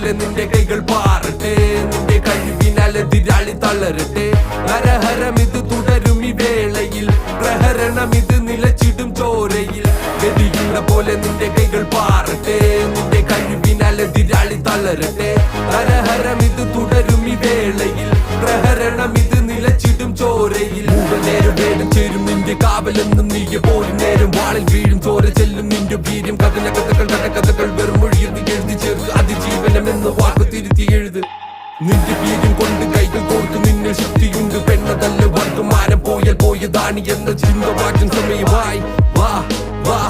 പോലെ നിന്റെ കൈകൾ പാറട്ടെ, നിന്റെ കഴിവിനാൽ എതിരാളി തളരട്ടെ. ഹരഹരം ഇത് തുടരും ഈ വേളയിൽ, പ്രഹരണം ഇത് നിലച്ചിടും ചോരയിൽ. ഗതിയുടെ പോലെ നിന്റെ കൈകൾ പാറട്ടെ, നിന്റെ കഴിവിനാൽ എതിരാളി തളരട്ടെ. ഹരഹരം ഇത് തുടരും ഈ വേളയിൽ, പ്രഹരണം ഇത് നിലച്ചിടും ചോരയിൽ. നേരം വേണം ചേരും നിന്റെ കാവലെന്നും നീയ പോലും നേരം വാളിൽ വീഴും ചോര ചെല്ലും നിന്റെ വീര്യം. കഥന കഥകൾ കഥകൾ വെറും മൊഴിയെന്ന് എഴുതി ചേർത്ത് അതിജീവനം എന്ന വാക്ക് തിരുത്തി എഴുത്. നിന്റെ വീര്യം കൊണ്ട് കൈകൾ കോർത്തു നിന്നെ ശക്തിയുണ്ട്. പെണ്ണതല്ല വർഗമാനം പോയാൽ പോയതാണ് എന്ന ചിന്ത മാറ്റും സമയമായി. വാ വാ